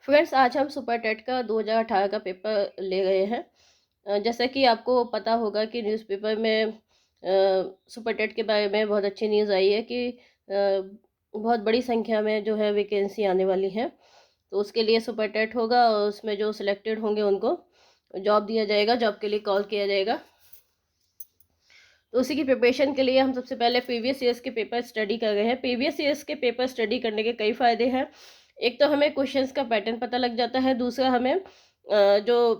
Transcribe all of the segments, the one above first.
Friends, आज हम super TET का 2018 का पेपर ले रहे हैं। जैसा कि आपको पता होगा कि न्यूज़पेपर में सुपर टेट के बारे में बहुत अच्छी न्यूज़ आई है कि बहुत बड़ी संख्या में जो है वैकेंसी आने वाली है। तो उसके लिए सुपर टेट होगा और उसमें जो सिलेक्टेड होंगे उनको जॉब दिया जाएगा, जॉब के लिए कॉल किया जाएगा। तो उसी की प्रिपरेशन के लिए हम सबसे पहले प्रीवियस ईयर्स के पेपर स्टडी कर रहे हैं। प्रीवियस ईयर्स के पेपर स्टडी करने के कई फ़ायदे हैं। एक तो हमें क्वेश्चंस का पैटर्न पता लग जाता है, दूसरा हमें जो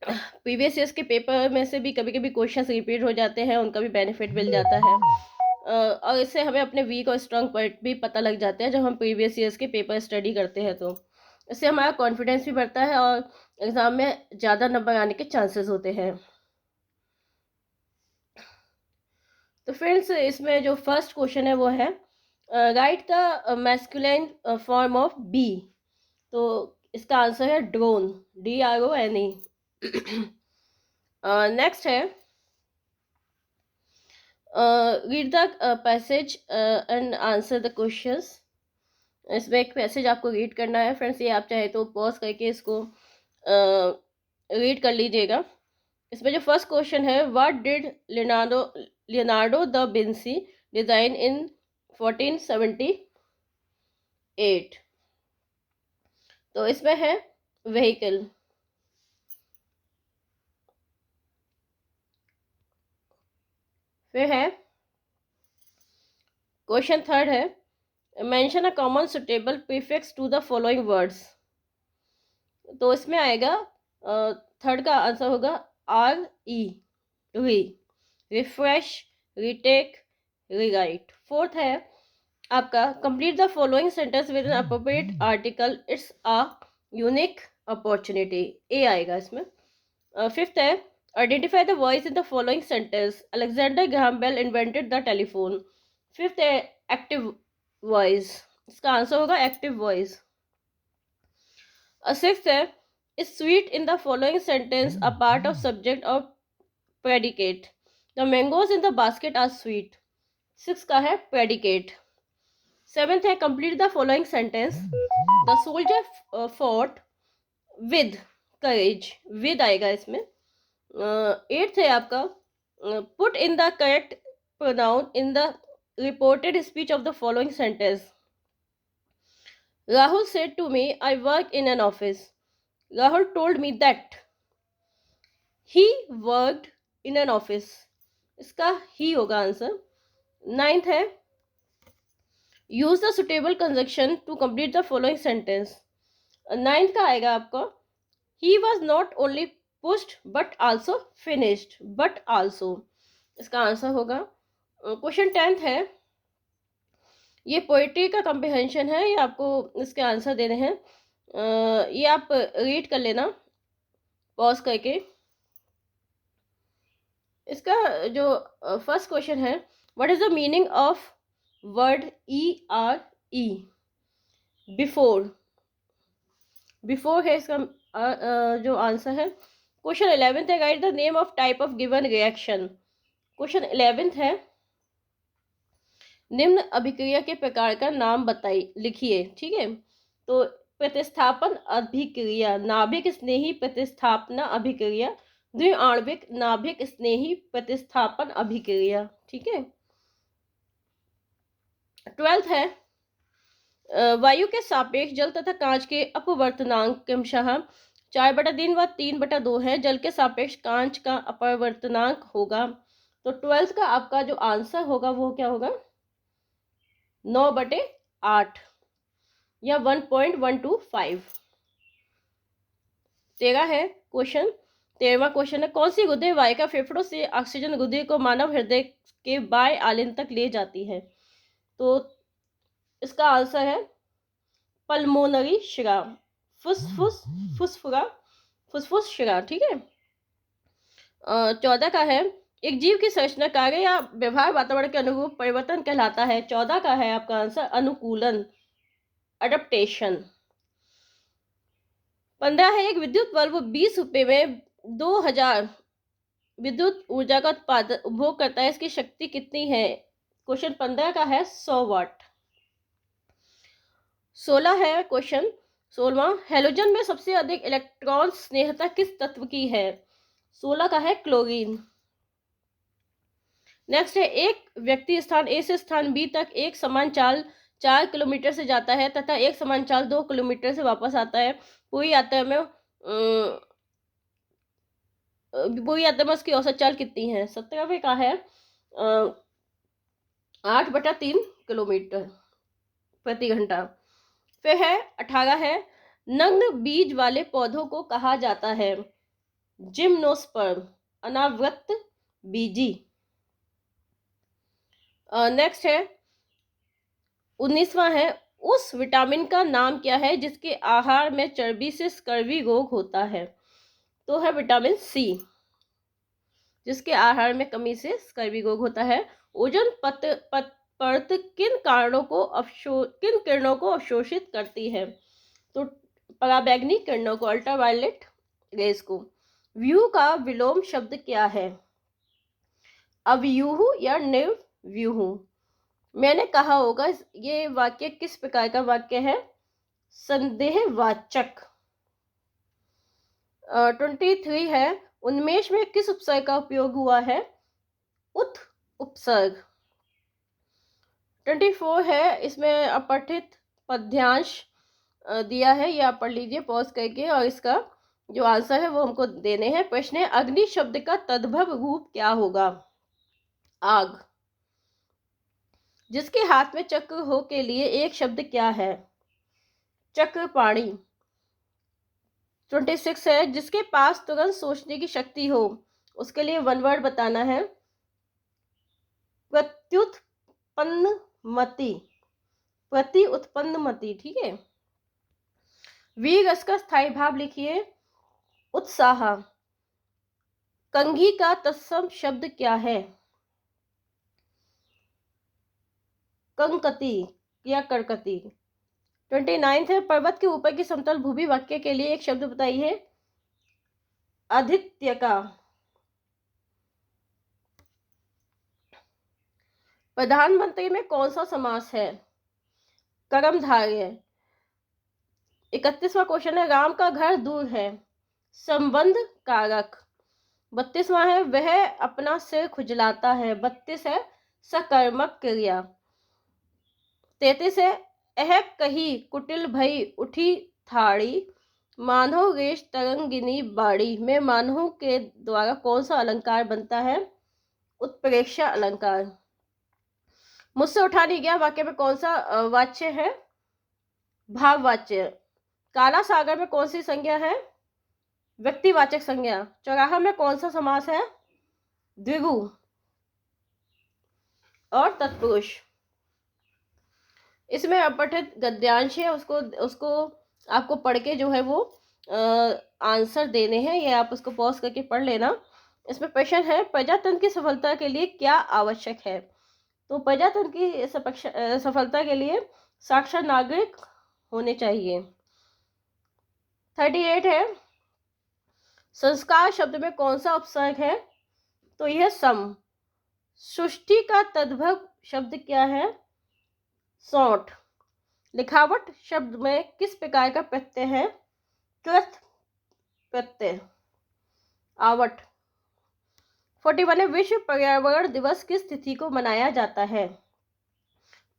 प्रीवियस ईयर्स के पेपर में से भी कभी कभी क्वेश्चंस रिपीट हो जाते हैं, उनका भी बेनिफिट मिल जाता है। और इससे हमें अपने वीक और स्ट्रांग पॉइंट भी पता लग जाते हैं जब हम प्रीवियस ईयर्स के पेपर स्टडी करते हैं। तो इससे हमारा कॉन्फिडेंस भी बढ़ता है और एग्ज़ाम में ज़्यादा नंबर आने के चांसेस होते हैं। तो फ्रेंड्स, इसमें जो फर्स्ट क्वेश्चन है वो है write the masculine form of bee. तो इसका आंसर है ड्रोन, DRONE। नेक्स्ट है read the passage and answer the questions. इसमें एक पैसेज आपको रीड करना है फ्रेंड्स, ये आप चाहे तो पॉज करके इसको रीड कर लीजिएगा। इसमें जो फर्स्ट क्वेश्चन है, what did Leonardo da Vinci design in 1478। तो इसमें है व्हीकल। फिर है क्वेश्चन थर्ड है, mention a common suitable prefix to the following words. तो इसमें आएगा थर्ड का आंसर होगा RE, री, रिफ्रेश, रीटेक, रीराइट। फोर्थ है आपका complete the following sentence with an appropriate article, it's a unique opportunity, a आएगा इसमें। फिफ्थ है identify the voice in the following sentence, Alexander Graham Bell invented the telephone. Fifth है active voice, इसका answer होगा active voice. Sixth है is sweet in the following sentence a part of subject or predicate, the mangoes in the basket are sweet। Six का है predicate। Seventh है complete the following sentence, the soldier fought with courage, with आएगा इसमें। Eighth है आपका put in the correct pronoun in the reported speech of the following sentence, Rahul said to me I work in an office, Rahul told me that he worked in an office, इसका ही होगा answer. Ninth है use the suitable conjunction to complete the following sentence. Ninth का आएगा आपका he was not only pushed but also finished, but also, इसका answer होगा। Question tenth है, ये पोइट्री का कॉम्प्रिहेंशन है, ये आपको इसके आंसर देने हैं। ये आप रीड कर लेना पॉज करके। इसका जो फर्स्ट क्वेश्चन है, what is the meaning of word ERE, before, before है इसका जो आंसर है। क्वेश्चन 11th है write the name of type of given reaction. Question 11th है निम्न अभिक्रिया के प्रकार का नाम बताइए, लिखिए। ठीक है, तो प्रतिस्थापन अभिक्रिया, नाभिक स्नेही प्रतिस्थापना अभिक्रिया, द्विआण्विक नाभिक स्नेही प्रतिस्थापन अभिक्रिया। ठीक है। 12th है वायु के सापेक्ष जल तथा कांच के अपवर्तनांक क्रमशः 4/3 व 3/2 है, जल के सापेक्ष कांच का अपवर्तनांक होगा। तो 12th का आपका जो आंसर होगा वो क्या होगा, 9/8 या 1.125। 13 है क्वेश्चन, 13वां क्वेश्चन है कौन सी गुदे वायु का फेफड़ों से ऑक्सीजन गुदे को मानव हृदय के बाएं आलिंद तक ले जाती है। तो इसका आंसर है पल्मोनरी शिरा, फुसफुस, फुसफुरा, फुसफुस शिरा। ठीक है। 14 का है एक जीव की संरचना कार्य या व्यवहार वातावरण के अनुरूप परिवर्तन कहलाता है। 14 का है आपका आंसर अनुकूलन, अडेप्टेशन। 15 है एक विद्युत बल्ब 20 रुपए में 2000 विद्युत ऊर्जा का उत्पादन उपभोग करता है, इसकी शक्ति कितनी है। क्वेश्चन 15 का है 100 वाट। 16 है क्वेश्चन 16वां, हैलोजन में सबसे अधिक इलेक्ट्रॉन स्नेहता किस तत्व की है? 16 का है क्लोरीन। नेक्स्ट है, एक व्यक्ति स्थान ए से स्थान बी तक एक समान चाल 4 किलोमीटर से जाता है तथा एक समान चाल 2 किलोमीटर से वापस आता है। पूरी यात्रा में उसकी औसत चाल कितनी है? 17वें का है 8/3 किलोमीटर प्रति घंटा। फिर है 18 है, नग्न बीज वाले पौधों को कहा जाता है? जिम्नोस्पर्म, अनावृत बीजी। नेक्स्ट है 19वां है, उस विटामिन का नाम क्या है जिसके आहार में चर्बी से स्कर्वी रोग होता है? तो है विटामिन सी, जिसके आहार में कमी से स्कर्वी रोग होता है। ओजोन परत किन किरणों को अवशोषित करती है? तो पराबैंगनी किरणों को, अल्ट्रावायलेट रेज को। व्यू का विलोम शब्द क्या है? अव्यूह या निर्व्यूह। मैंने कहा होगा, ये वाक्य किस प्रकार का वाक्य है? संदेहवाचक। 23 है, उन्मेष में किस उपसर्ग का उपयोग हुआ है? उत उपसर्ग। 24 है, इसमें अपठित पद्यांश दिया है, ये आप पढ़ लीजिए पॉज करके, और इसका जो आंसर है वो हमको देने हैं। प्रश्न है, अग्नि शब्द का तद्भव रूप क्या होगा? आग। जिसके हाथ में चक्र हो के लिए एक शब्द क्या है? चक्रपाणी। 26 है, जिसके पास तुरंत सोचने की शक्ति हो उसके लिए वन वर्ड बताना है। प्रत्युत्पन्नमति, प्रति उत्पन्नमति, ठीक है। वीर रस का स्थायी भाव लिखिए, उत्साह। कंघी का तत्सम शब्द क्या है? कंकती या करकती। 29 है, पर्वत के ऊपर की समतल भूमि वाक्य के लिए एक शब्द बताइए। आदित्य का। प्रधानमंत्री में कौन सा समास है? कर्मधारय। 31वां क्वेश्चन है, राम का घर दूर है, संबंध कारक। 32वां है, वह अपना सिर खुजलाता है, 32 है सकर्मक क्रिया। 33 है, एह कही कुटिल भई उठी थाड़ी, मानव रेश तरंगिनी बाड़ी में मानव के द्वारा कौन सा अलंकार बनता है? उत्प्रेक्षा अलंकार। मुझसे उठा नहीं गया वाक्य में कौन सा वाच्य है? भाववाच्य। काला सागर में कौन सी संज्ञा है? व्यक्तिवाचक संज्ञा। चौराहा में कौन सा समास है? द्विगु और तत्पुरुष। इसमें अपठित गद्यांश है, उसको आपको पढ़ के जो है वो आंसर देने हैं, ये आप उसको पॉज करके पढ़ लेना। इसमें प्रश्न है, प्रजातंत्र की सफलता के लिए क्या आवश्यक है? तो प्रजातंत्र की सफलता के लिए साक्षर नागरिक होने चाहिए। 38 है, संस्कार शब्द में कौन सा उपसर्ग है? तो यह सम। सृष्टि का तद्भव शब्द क्या है? सौठ। लिखावट शब्द में किस प्रकार का प्रत्यय है? कृत प्रत्यय। आवट। 41 है, विश्व पर्यावरण दिवस किस तिथि को मनाया जाता है?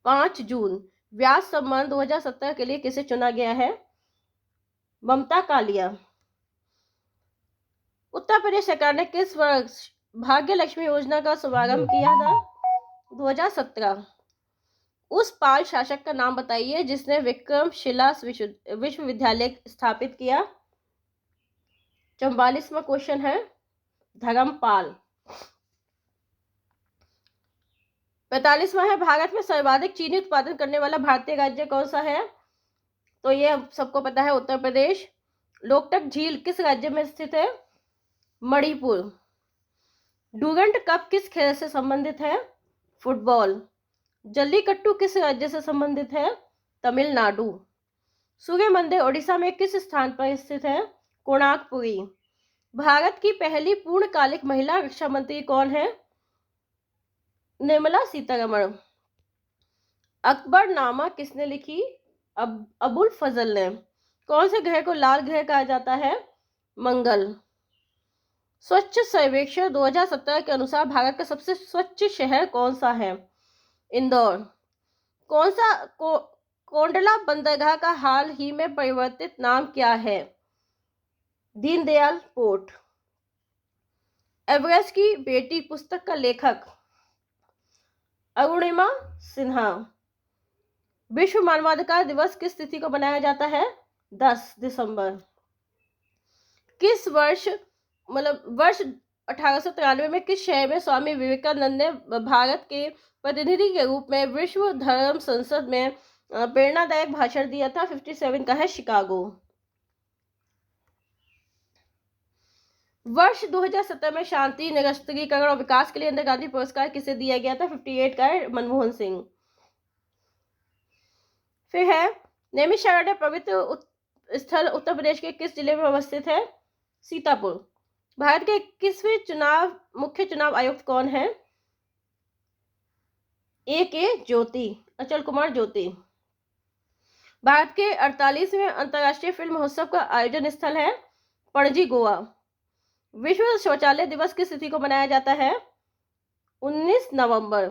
5 जून। व्यास सम्मान 2017 के लिए किसे चुना गया है? ममता कालिया। उत्तर प्रदेश सरकार ने किस वर्ष भाग्य लक्ष्मी योजना का शुभारंभ किया था? 2017। उस पाल शासक का नाम बताइए जिसने विक्रमशिला विश्वविद्यालय स्थापित किया। 44वां क्वेश्चन है, धर्मपाल। 45वां है, भारत में सर्वाधिक चीनी उत्पादन करने वाला भारतीय राज्य कौन सा है? तो ये सबको पता है, उत्तर प्रदेश। लोकटक झील किस राज्य में स्थित है? मणिपुर। डुरंड कप किस खेल से संबंधित है? फुटबॉल। जल्लीकट्टू किस राज्य से संबंधित है? तमिलनाडु। सूर्य मंदिर उड़ीसा में किस स्थान पर स्थित है? कोणार्कपुरी। भारत की पहली पूर्णकालिक महिला रक्षा मंत्री कौन है? निर्मला सीतारमण। अकबरनामा किसने लिखी? अबुल फजल ने। कौन से ग्रह को लाल ग्रह कहा जाता है? मंगल। स्वच्छ सर्वेक्षण 2017 के अनुसार भारत का सबसे स्वच्छ शहर कौन सा है? इंदौर। कौन सा कोंडला बंदरगाह का हाल ही में परिवर्तित नाम क्या है? दीनदयाल पोर्ट। एवरेस्ट की बेटी पुस्तक का लेखक अरुणिमा सिन्हा। विश्व मानवाधिकार दिवस किस तिथि को मनाया जाता है? 10 दिसंबर। किस वर्ष वर्ष 1893 में किस शहर में स्वामी विवेकानंद ने भारत के प्रतिनिधि के रूप में विश्व धर्म संसद में प्रेरणादायक भाषण दिया था? 57 का है शिकागो। वर्ष 2017 में शांति, निरस्त्रीकरण और विकास के लिए इंदिरा गांधी पुरस्कार किसे दिया गया था? 58 का है मनमोहन सिंह। फिर है नैमिषारण्य पवित्र स्थल उत्तर प्रदेश के किस जिले में अवस्थित है? सीतापुर। भारत के 21वें मुख्य चुनाव आयुक्त कौन है? A.K. ज्योति, अचल कुमार ज्योति। भारत के 48वें अंतर्राष्ट्रीय फिल्म महोत्सव का आयोजन स्थल है पणजी, गोवा। विश्व शौचालय दिवस किस तिथि को मनाया जाता है? 19 नवंबर।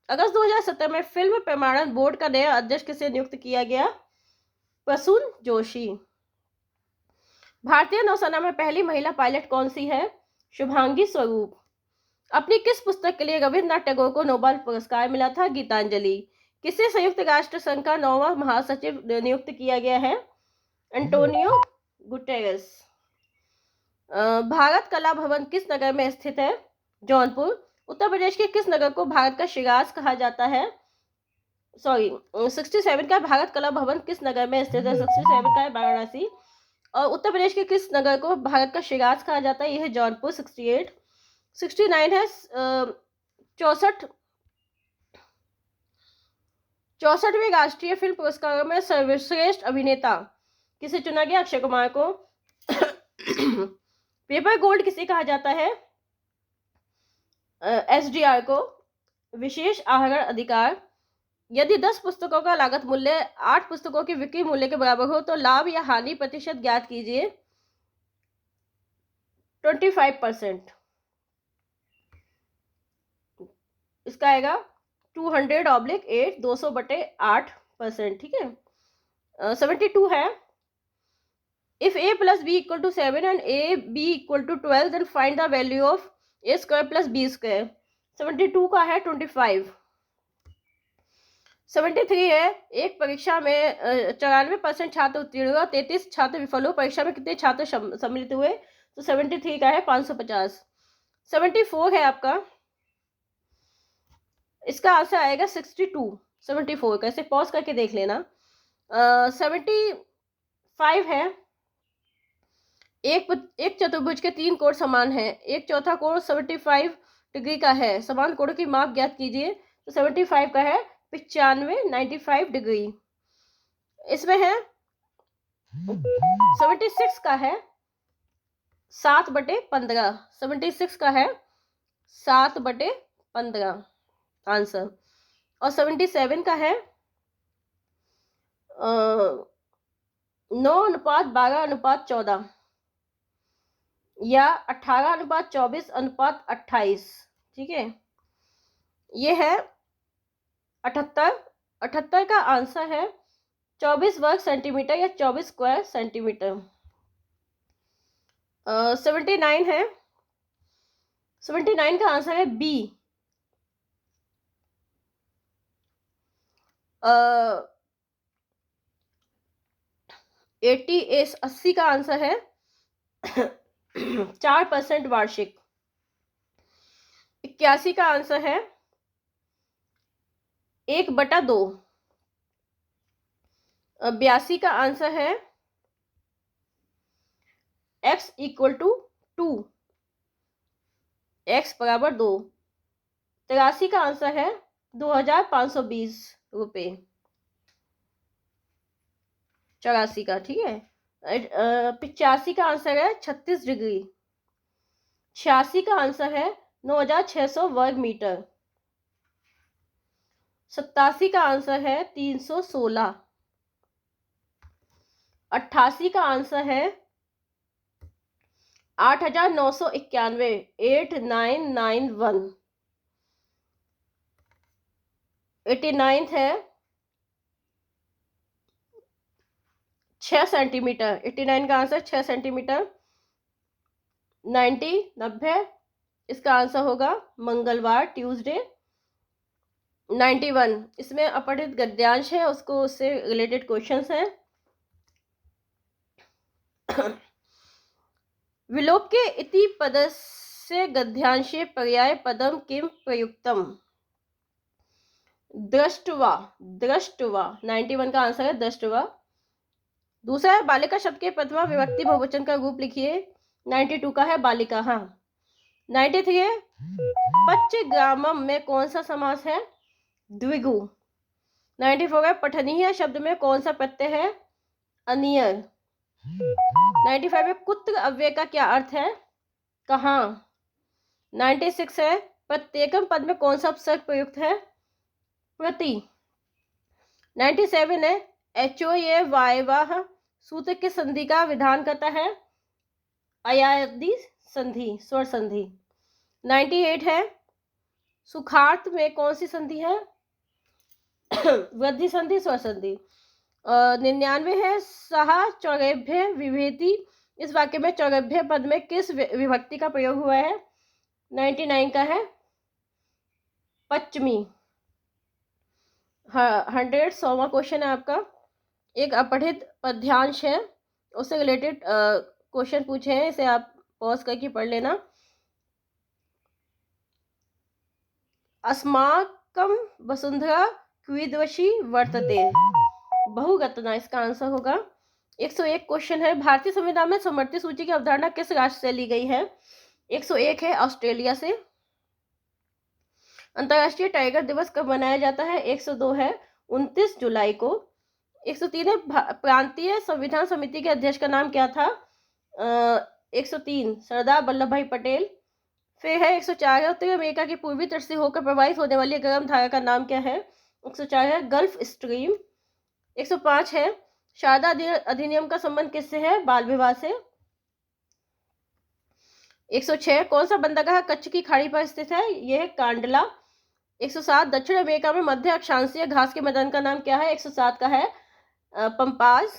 अगस्त 2017 में फिल्म प्रमाणन बोर्ड का नया अध्यक्ष किसे नियुक्त किया गया? प्रसून जोशी। भारतीय नौसेना में पहली महिला पायलट कौन सी है? शुभांगी स्वरूप। अपनी किस पुस्तक के लिए रविन्द्रनाथ टैगोर को नोबेल पुरस्कार मिला था? गीतांजलि। किसे संयुक्त राष्ट्र संघ का 9वां महासचिव नियुक्त किया गया है? Antonio Guterres. भारत कला भवन किस नगर में स्थित है? जौनपुर। उत्तर प्रदेश के किस नगर को भारत का शिराज कहा जाता है? 67 का भारत कला भवन किस नगर में स्थित है? 67 का है वाराणसी। और उत्तर प्रदेश के किस नगर को भारत का शिराज कहा जाता है? यह है जौनपुर। 68। 69 है 64वें राष्ट्रीय फिल्म पुरस्कारों में सर्वश्रेष्ठ अभिनेता किसे चुना गया? अक्षय कुमार को। पेपर गोल्ड किसे कहा जाता है? SDR को। विशेष आहरण अधिकार। यदि 10 पुस्तकों का लागत मूल्य 8 पुस्तकों के बिक्री मूल्य के बराबर हो तो लाभ या हानि प्रतिशत ज्ञात कीजिए। 25%। इसका आएगा 200/8, 200/8%। ठीक है। 72 है if a plus b equal to 7 and a b equal to 12 then find the value of a square plus b square। 72 का है 25। 73 है एक परीक्षा में 94% छात्र उत्तीर्ण हुए, 33 छात्र विफल हुए। परीक्षा में कितने छात्र सम्मिलित हुए? तो 73 का है 550। 74 है आपका, इसका आंसर आएगा 62। 74 का, इसे पॉज करके देख लेना। 75 है एक चतुर्भुज के 3 कोण समान है, एक चौथा कोण 75 डिग्री का है, समान कोण की माप ज्ञात कीजिए। तो 75 का है 95 डिग्री। इसमें है 76 का है 7/15। 76 का है 7/15 आंसर। और 77 का है 9:12:14 या 18:24:28। ठीक है। ये है 78। 78 का आंसर है 24 वर्ग सेंटीमीटर या 24 स्क्वायर सेंटीमीटर। 79 है 79 का आंसर है बी। 80 का आंसर है 4% वार्षिक। 81 का आंसर है 1/2। 82 का आंसर है x = 2, x = 2। 83 का आंसर है 2520 रुपये। 84 का, ठीक है। 85 का आंसर है 36 डिग्री। 86 का आंसर है 9600 वर्ग मीटर। 87 का आंसर है 316। 88 का आंसर है 8,991, 8991। 89 है 6 सेंटीमीटर, 89 का आंसर 6 सेंटीमीटर। 90 इसका आंसर होगा मंगलवार, ट्यूसडे। 91 इसमें अपठित गद्यांश है, उसको उससे रिलेटेड क्वेश्चंस हैं। विलोक्य इति पदस्य गद्यांशे पर्याय पदम किम प्रयुक्तम? दृष्ट्वा, दृष्ट्वा। 91 का आंसर है दृष्ट्वा। दूसरा है बालिका शब्द के प्रथमा विभक्ति बहुवचन का रूप लिखिए। 92 का है बालिका। हाँ। 93 है पच्चग्रामम में कौन सा समास है? द्विगु। 94 है पठनीय शब्द में कौन सा प्रत्यय है? अनियर। 95 है कुत्र अव्यय का क्या अर्थ है? कहाँ। 96 है प्रत्येकम पद में कौन सा उपसर्ग प्रयुक्त है? प्रति। 97 है एचो ये वायवाह सूत्र के संधि का विधान करता है? अयादि संधि, स्वर संधि। 98 है सुखार्थ में कौन सी संधि है? वृद्धि संधि, स्वर संधि। 99 है सहा चौरेभ्य विभेति, इस वाक्य में चौरेभ्य पद में किस विभक्ति का प्रयोग हुआ है? 99 का है पश्चिमी। 100वां क्वेश्चन है आपका। एक अपठित पद्यांश है, उससे रिलेटेड क्वेश्चन पूछे हैं, इसे आप पॉज करके पढ़ लेना। अस्माकं वसुंधरा क्वीदृशी वर्तते, बहुगतना इसका आंसर होगा। 101 क्वेश्चन है भारतीय संविधान में समवर्ती सूची की अवधारणा किस राष्ट्र से ली गई है? 101 है ऑस्ट्रेलिया से। अंतर्राष्ट्रीय टाइगर दिवस कब मनाया जाता है? 102 है 29 जुलाई को। 103 है प्रांतीय संविधान समिति के अध्यक्ष का नाम क्या था? 103 सरदार वल्लभ भाई पटेल। फिर है 104 है उत्तरी अमेरिका की पूर्वी तट से होकर प्रवाहित होने वाली गर्म धारा का नाम क्या है? 104 है गल्फ स्ट्रीम। 105 है शारदा अधिनियम का संबंध किससे है? बाल विवाह से। 106 कौन सा बंदरगाह कच्छ की खाड़ी पर स्थित है? यह है कांडला। 107 दक्षिण अमेरिका में मध्य अक्षांशीय घास के मैदान का नाम क्या है? 107 का है पंपाज।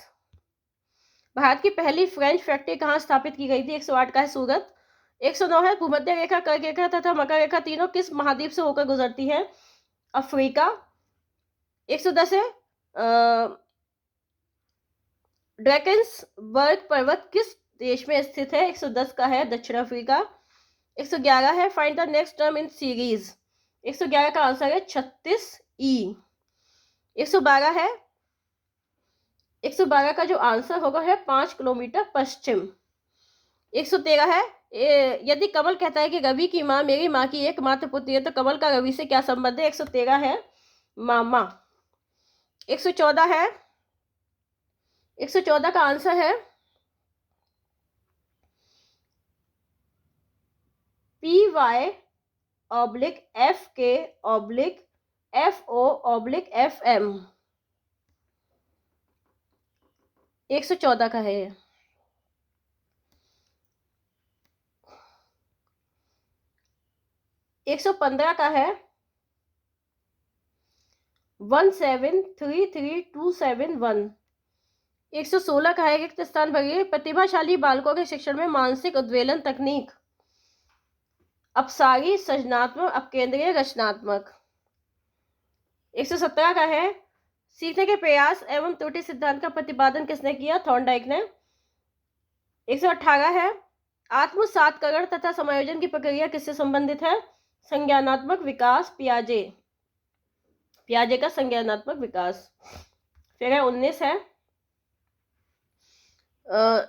भारत की पहली फ्रेंच फैक्ट्री कहाँ स्थापित की गई थी? 108 का है सूरत। 109 है भूमध्य रेखा, कर्क रेखा तथा मकर रेखा तीनों किस महाद्वीप से होकर गुजरती है? अफ्रीका। 110 है ड्रैकेंसबर्ग पर्वत किस देश में स्थित है? 110 का है दक्षिण अफ्रीका। 111 है find the next term in series. 111 का आंसर है 36E। 112 है 112 का जो आंसर होगा है 5 किलोमीटर पश्चिम। 113 है यदि कमल कहता है कि रवि की माँ मेरी माँ की एकमात्र पुत्री है तो कमल का रवि से क्या संबंध है? 113 है मामा। 114 है 114 का आंसर है PY/FK/FO/FM। 114 का है। 115 का है 1733271। 116 का है रिक्त स्थान भरिए प्रतिभाशाली बालकों के शिक्षण में मानसिक उद्वेलन तकनीक। अपसारी, सृजनात्मक, अपकेंद्रीय, रचनात्मक। 117 का है सीखने के प्रयास एवं त्रुटि सिद्धांत का प्रतिपादन किसने किया? थॉर्नडाइक ने। 118 है आत्मसातकरण तथा समायोजन की प्रक्रिया किससे संबंधित है? संज्ञानात्मक विकास, पियाजे का संज्ञानात्मक विकास। फिर है 19 है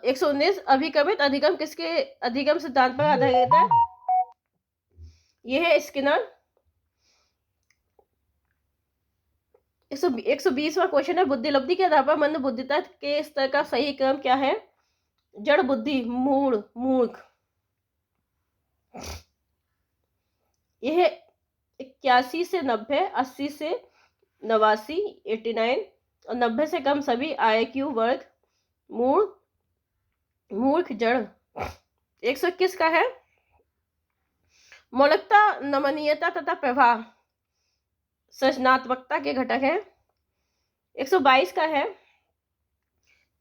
119 अभिक्रमित अधिगम किसके अधिगम सिद्धांत पर आधारित है? यह है स्किनर। 120वां क्वेश्चन है बुद्धिलब्धि के आधार पर मंद बुद्धिता के स्तर का सही क्रम क्या है? जड़ बुद्धि, मूढ़, मूर्ख। यह 81 से 90, 80 से 89, 89 और 90 से कम सभी IQ वर्ग मूल, मूर्ख, जड़। 121 का है मौलिकता, नमनीयता तथा प्रवाह सृजनात्मकता के घटक है। 122 का है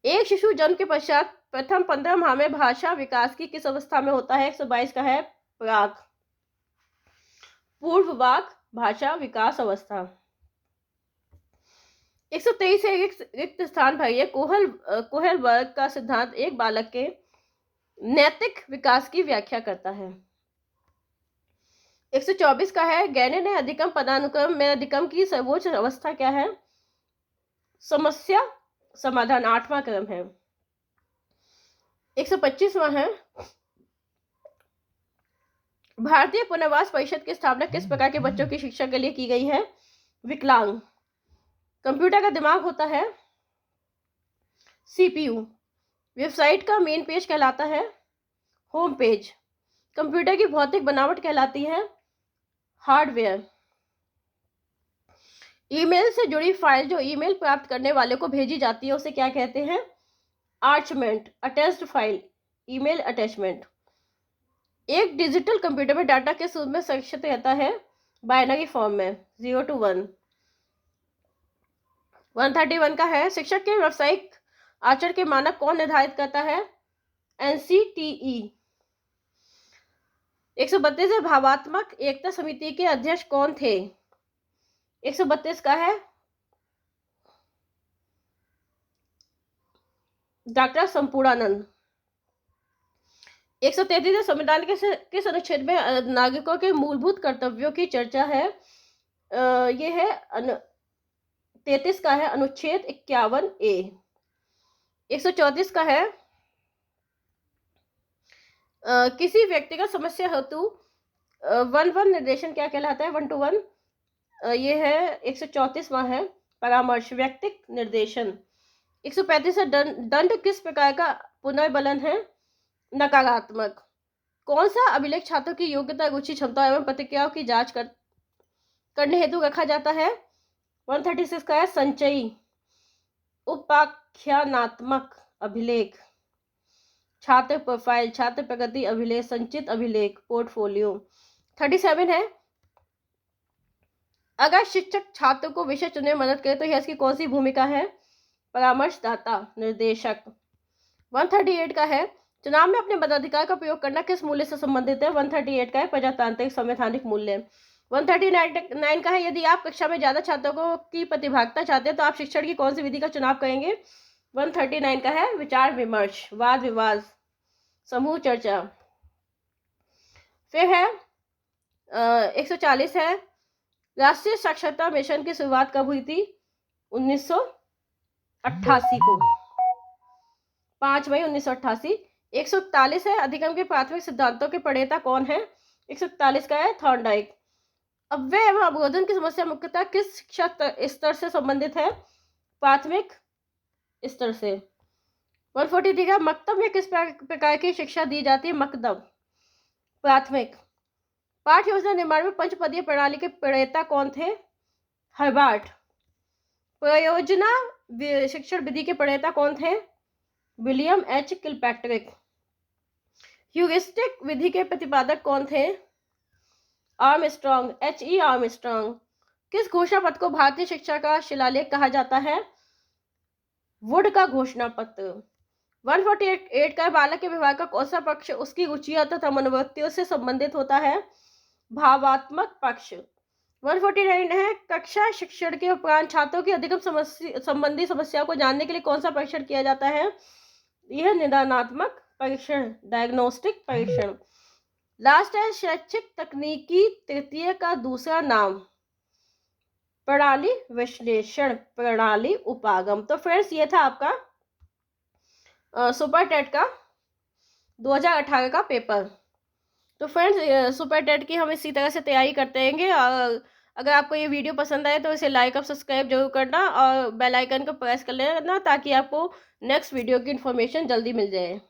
एक शिशु जन्म के पश्चात प्रथम 15 माह में भाषा विकास की किस अवस्था में होता है? 122 का है प्राक, पूर्ववाक भाषा विकास अवस्था। 123 है रिक्त स्थान भरिए। कोहल वर्ग का सिद्धांत एक बालक के नैतिक विकास की व्याख्या करता है। 124 का है गैने ने अधिकम पदानुक्रम में अधिकम की सर्वोच्च अवस्था क्या है? समस्या समाधान, 8वां क्रम है। 125वां है भारतीय पुनर्वास परिषद की स्थापना किस प्रकार के बच्चों की शिक्षा के लिए की गई है? विकलांग। कंप्यूटर का दिमाग होता है सीपीयू। वेबसाइट का मेन पेज कहलाता है होम पेज। कंप्यूटर की भौतिक बनावट कहलाती है हार्डवेयर। ईमेल से जुड़ी फाइल जो ईमेल प्राप्त करने वाले को भेजी जाती है उसे क्या कहते हैं? Attachment, attached file, email attachment. एक डिजिटल कंप्यूटर में डाटा किस रूप में संरक्षित रहता है? बाइनरी फॉर्म में, 0 to 1। 131 का है शिक्षक के व्यावसायिक आचरण के मानक कौन निर्धारित करता है? NCTE। 132 है भावात्मक एकता समिति के अध्यक्ष कौन थे? 132 का है डॉक्टर संपूर्णानंद। 133 है संविधान के किस अनुच्छेद में नागरिकों के मूलभूत कर्तव्यों की चर्चा है? ये है 33 का है अनुच्छेद 51A। 134 का है किसी व्यक्तिगत समस्या हेतु 1-1 निर्देशन क्या कहलाता है? 1 to 1। ये है 134वां है परामर्श, व्यक्तिक निर्देशन। 135 है दंड किस प्रकार का पुनर्बलन है? नकारात्मक। कौन सा अभिलेख छात्रों की योग्यता, रुचि, क्षमता एवं प्रतिक्रियाओं की जांच करने हेतु रखा जाता है? 136 का है संचयी उपाख्यानात्मक अभिलेख, छात्र प्रोफाइल, छात्र प्रगति अभिलेख, संचित अभिलेख, पोर्टफोलियो। 37 है अगर शिक्षक छात्र को विषय चुनने में मदद करे तो यह इसकी कौन सी भूमिका है? परामर्शदाता, निर्देशक। 138 का है चुनाव में अपने मताधिकार का प्रयोग करना किस मूल्य से संबंधित है? 138 का है प्रजातांत्रिक संवैधानिक मूल्य। 139 का है यदि आप कक्षा में ज्यादा छात्रों की प्रतिभागिता चाहते हैं तो आप शिक्षण की कौन सी विधि का चुनाव करेंगे? 139 का है विचार विमर्श, वाद विवाद, समूह चर्चा। फिर है 140 है राष्ट्रीय साक्षरता मिशन की शुरुआत कब हुई थी? 1988 को, 5 मई 1988। 141 है अधिगम के प्राथमिक सिद्धांतों के प्रणेता कौन है? 141 का है थॉर्नडाइक। अव्यय एवं अवरोधन की समस्या मुख्यतः किस शिक्षा स्तर से संबंधित है? प्राथमिक स्तर से। 143 का मकतब में किस प्रकार की शिक्षा दी जाती है? मकतब, प्राथमिक। पाठ योजना निर्माण में पंचपदीय प्रणाली के प्रणेता कौन थे? हर्बार्ट। प्रयोजना शिक्षण विधि के प्रणेता कौन थे? William H Kilpatrick. ह्यूरिस्टिक विधि के प्रतिपादक कौन थे? Armstrong, H.E. आर्मस्ट्रॉन्ग। किस घोषणा पत्र को भारतीय शिक्षा का शिलालेख कहा जाता है? वुड का घोषणा पत्र। 148 का बालक के व्यवहार का कौन सा पक्ष उसकी रुचियों तथा मनोवृत्तियों से संबंधित होता है? भावात्मक पक्ष। 149 है कक्षा शिक्षण के उपरांत छात्रों की अधिगम संबंधी समस्याओं को जानने के लिए कौन सा परीक्षण किया जाता है? यह निदानात्मक परीक्षण, डायग्नोस्टिक परीक्षण। लास्ट है शैक्षिक तकनीकी तृतीय का दूसरा नाम? प्रणाली विश्लेषण, प्रणाली उपागम। तो फ्रेंड्स ये था आपका सुपर टेट का 2018 का पेपर। तो फ्रेंड्स सुपर टेट की हम इसी तरह से तैयारी करते रहेंगे और अगर आपको ये वीडियो पसंद आए तो इसे लाइक और सब्सक्राइब जरूर करना और बेल आइकन को प्रेस कर लेना ताकि आपको नेक्स्ट वीडियो की इन्फॉर्मेशन जल्दी मिल जाए।